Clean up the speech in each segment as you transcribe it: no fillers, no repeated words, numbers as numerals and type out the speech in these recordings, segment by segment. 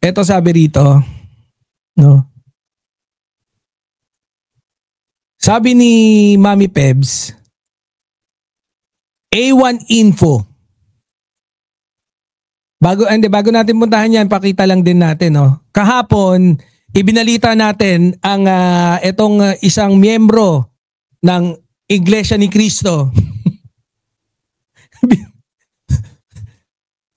Ito sabi rito, no? Sabi ni Mami Pebs, A1 Info. Bago natin puntahan yan, pakita lang din natin. No? Kahapon, ibinalita natin ang itong isang miyembro ng Iglesia ni Cristo.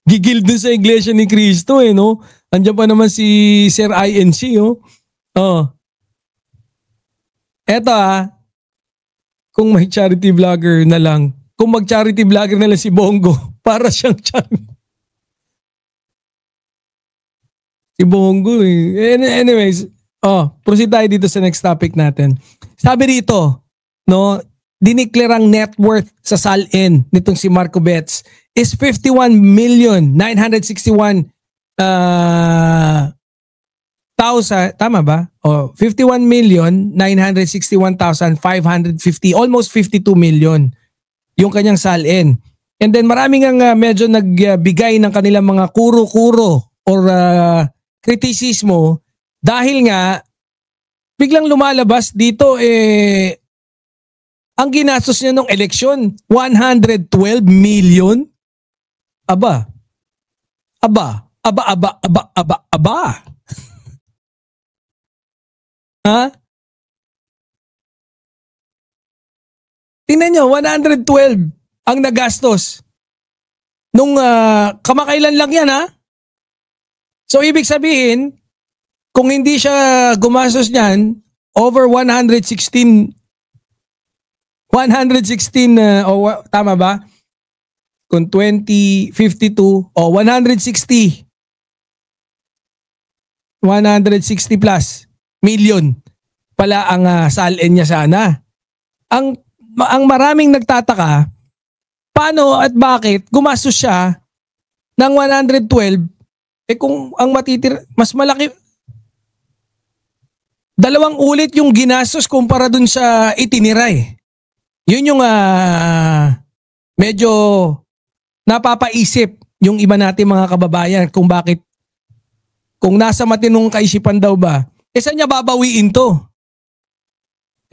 Gigil dun sa Iglesia ni Cristo no? Andiyan pa naman si Sir INC Oh. Eto kung may charity vlogger na lang, kung mag-charity vlogger na lang si Bongo, para siyang charity. Si Bongo Anyways, proceed tayo dito sa next topic natin. Sabi dito, no, diniklarang net worth sa SALN nitong si Marco Betts is 51,961,000. Tama ba? 51,961,550, almost 52 million yung kanyang SALN. And then maraming ang medyo nagbigay ng kanilang mga kuro-kuro or kritisismo dahil nga biglang lumalabas dito ang ginastos niya nung eleksyon, 112 million. Aba. Ha? Tingnan nyo, 112 ang nagastos. Nung kamakailan lang yan So ibig sabihin, kung hindi siya gumastos niyan, over 116 tama ba? Kung 2052 160 plus million pala ang SALN niya sana. Ang maraming nagtataka, paano at bakit gumastos siya ng 112 kung ang matitira mas malaki, 2 ulit yung ginastos kumpara dun sa itinira Yun yung medyo napapaisip yung iba natin mga kababayan kung bakit, kung nasa matinong kaisipan daw ba, saan niya babawiin to?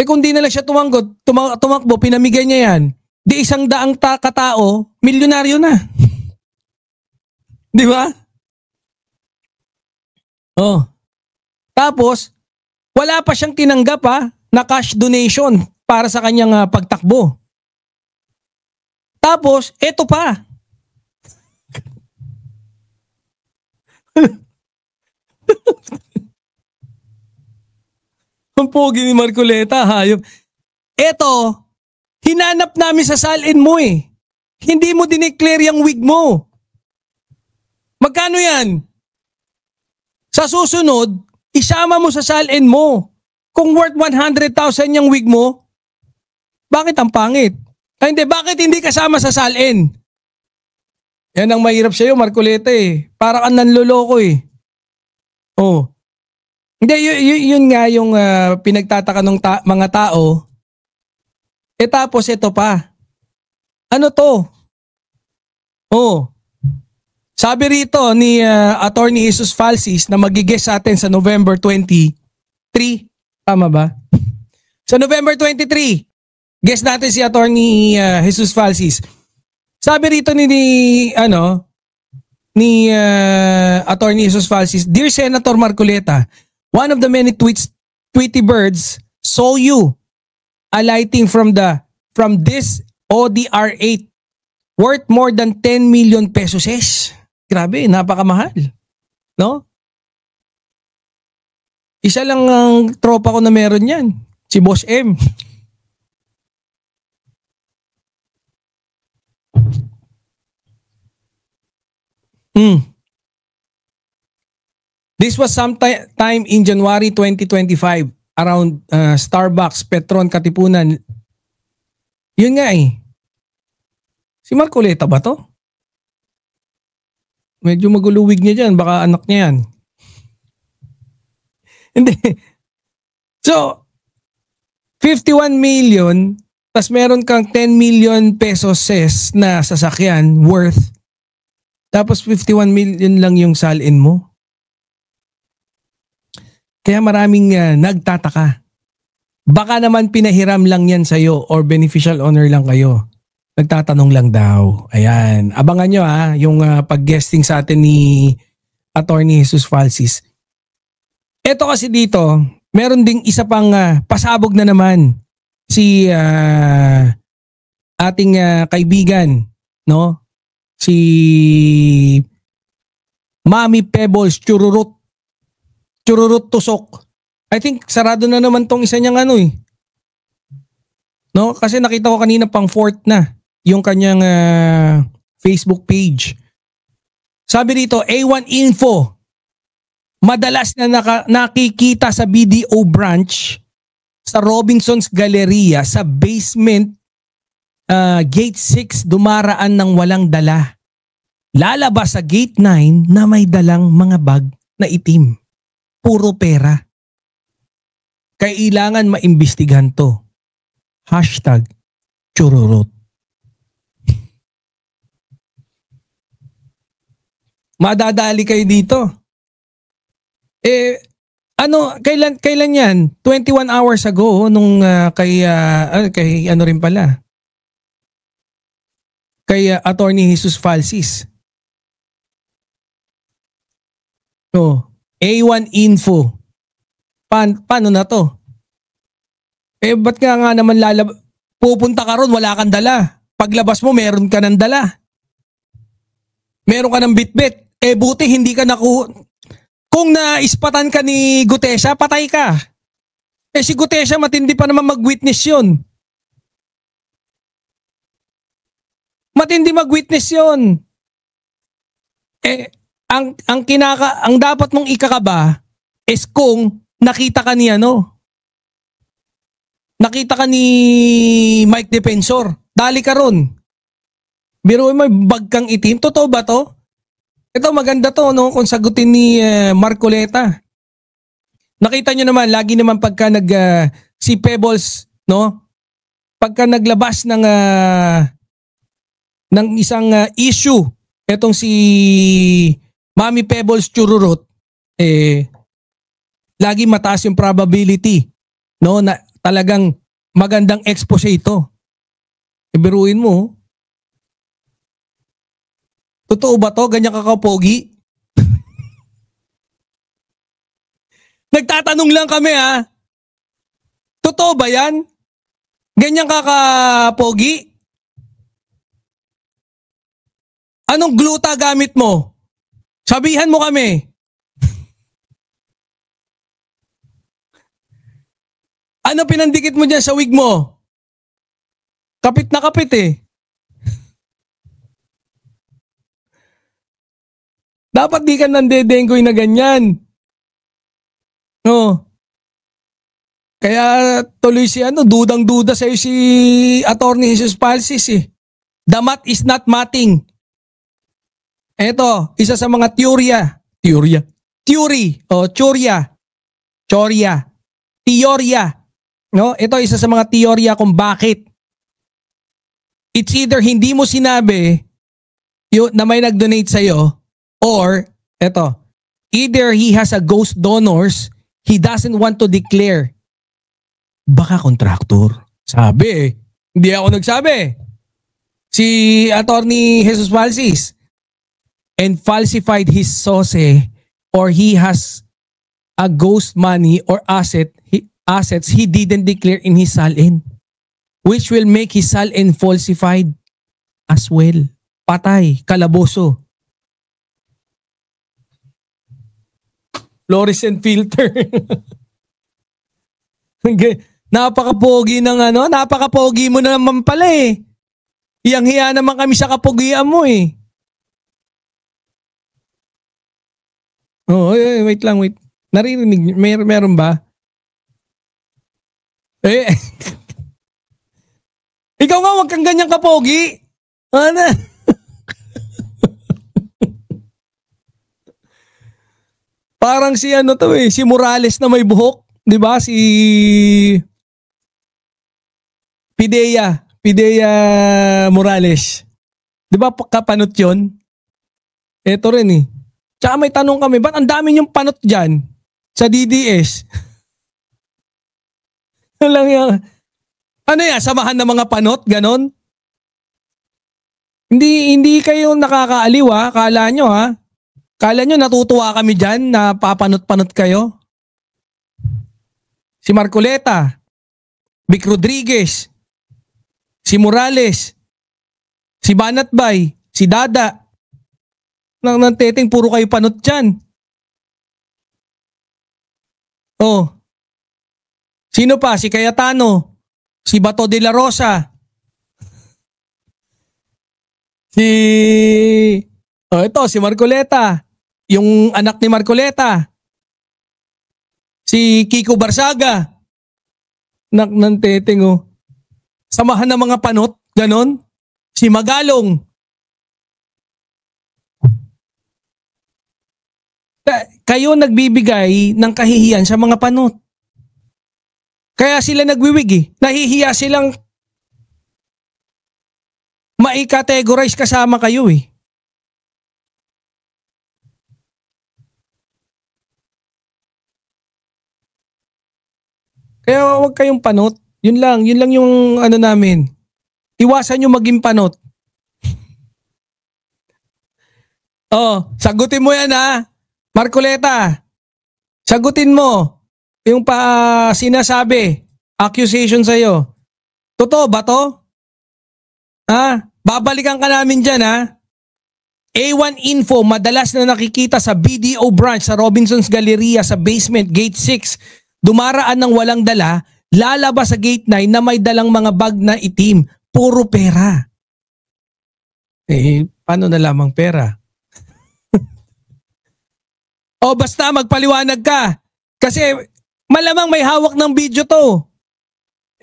Kung di na lang siya tumakbo, pinamigay niya yan, di 100 katao, milyonaryo na. Di ba? Tapos, wala pa siyang tinanggap na cash donation para sa kanyang pagtakbo. Tapos, eto pa. Ang pogi ni Marcoleta, hayop. Eto, hinanap namin sa SALN mo Hindi mo dineclare yung wig mo. Magkano yan? Sa susunod, isama mo sa SALN mo. Kung worth 100,000 yung wig mo, bakit ang pangit? Hindi, bakit hindi kasama sa SALN? Yan ang mahirap sa'yo, Marcoleta Para kang nanloloko Hindi, yun nga yung pinagtataka ng mga tao. Tapos ito pa. Ano to? Sabi rito ni Attorney Jesus Falsis na magigest sa atin sa November 23. Tama ba? Sa November 23, guest natin si Attorney Jesus Falsis. Sabi rito ni Attorney Jesus Falsis, Dear Senator Marcoleta, one of the many Tweety birds saw you alighting from this ODR8 worth more than 10 million pesos. Grabe, napakamahal. No? Isa lang ang tropa ko na meron yan. Si Boss M. This was sometime in January 2025 around Starbucks, Petron, Katipunan. Yun nga Si Marcoleta ba to? Medyo maguluwig niya dyan. Baka anak niya yan. Hindi. So, 51 million, tas meron kang 10 million pesos na sasakyan worth. Tapos 51 million lang yung SALN mo. Kaya maraming nagtataka. Baka naman pinahiram lang yan sa'yo or beneficial owner lang kayo. Nagtatanong lang daw. Ayan. Abangan nyo yung pag-guesting sa atin ni Attorney Jesus Falsis. Ito kasi dito, meron ding isa pang pasabog na naman si ating kaibigan, no? Si Mami Pebbles Chururut Tusok. I think sarado na naman tong isa niyang No, kasi nakita ko kanina pang fourth na yung kanyang Facebook page. Sabi rito, A1 Info. Madalas na nakikita sa BDO branch sa Robinson's Galleria sa basement Gate 6 dumaraan ng walang dala. Lalabas sa Gate 9 na may dalang mga bag na itim. Puro pera. Kailangan maimbestigahan to. #Chururot. Madadali kayo dito. Kailan yan? 21 hours ago nung kay ano rin pala. Kay Attorney Jesus Falsis. No, A1 Info. Paano na to? Ba't nga naman pupunta ka ron, wala kang dala. Paglabas mo, meron ka ng dala. Meron ka ng bitbit. Buti hindi ka kung naispatan ka ni Gutesa, patay ka. Si Gutesa matindi pa naman mag-witness yun. Matindi mag-witness yun. Ang dapat mong ikakaba is kung nakita ka ni nakita ka ni Mike Defensor. Dali ka ron. Biruin mo, bag kang itim. Totoo ba to? Ito maganda to, no? Kung sagutin ni Marcoleta. Nakita nyo naman, lagi naman pagka si Pebbles, no? Pagka naglabas ng isang issue, etong si Mami Pebbles Chururot, lagi mataas yung probability, no? Na talagang magandang expose ito. Biruin mo. Totoo ba to? Ganyan kakapogi? Nagtatanong lang kami Totoo ba yan? Ganyan kakapogi? Anong gluta gamit mo? Sabihan mo kami. Ano pinandikit mo dyan sa wig mo? Kapit na kapit Dapat di ka nandedenggoy na ganyan. No. Kaya tuloy dudang-duda sa'yo si Attorney Jesus Falsis The mat is not matting. Eto, isa sa mga teorya. No? Ito isa sa mga teorya kung bakit. It's either hindi mo sinabi na may nag-donate sa'yo, or, either he has a ghost donors, he doesn't want to declare. Baka contractor. Sabi Hindi ako nagsabi. Si Attorney Jesus Falsis. And falsified his source or he has a ghost money or assets he didn't declare in his SALN, which will make his SALN falsified as well. Patay, kalaboso. Fluorescent filter. Napaka-pogi ng napaka-pogi mo naman pala Hiyang-hiya naman kami sa kapogian mo Oh, wait lang. Naririnig, meron ba? Ikaw nga, wag kang ganyang kapogi. Ano? Parang si si Morales na may buhok, 'di ba? Si Pidea Morales. 'Di ba kapanot 'yon? Ito rin Tsaka may tanong kami, ba't ang dami niyong panot diyan? sa DDS. Lang yan. Ano yan? Samahan ng mga panot? Ganon? Hindi kayo nakakaaliw ha? Kala nyo ha? Kala nyo natutuwa kami dyan na papanot-panot kayo? Si Marcoleta, Vic Rodriguez, si Morales, si Banatbay, si Dada. Nang teteng puro kayo panot dyan. Oh. Sino pa? Si Cayetano, si Bato de la Rosa, ito, si Marcoleta, yung anak ni Marcoleta, si Kiko Barsaga, ng teteng oh. Samahan ng mga panot, ganon. Si Magalong. Kayo nagbibigay ng kahihiyan sa mga panot. Kaya sila nagwiwig eh. Nahihiya silang mai-categorize kasama kayo eh. Kaya huwag kayong panot. Yun lang yung ano namin. Iwasan nyo maging panot. Oh, sagutin mo yan ha. Marcoleta, sagutin mo yung sinasabi, accusation sa'yo. Totoo ba to? Ha? Babalikan ka namin dyan ha. A1 Info, madalas na nakikita sa BDO branch sa Robinson's Galleria sa basement, gate 6. Dumaraan ng walang dala, lalabas sa gate 9 na may dalang mga bag na itim. Puro pera. Paano na lamang pera? O basta magpaliwanag ka. Kasi malamang may hawak ng video to.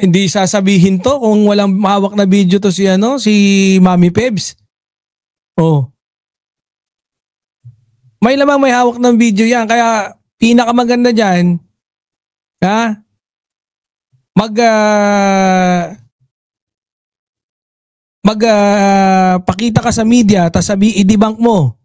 Hindi sasabihin to kung walang hawak na video to si Mami Pebs. Oh. May lamang may hawak ng video yan. Kaya pinakamaganda dyan, ha? Pakita ka sa media tapos idebunk mo.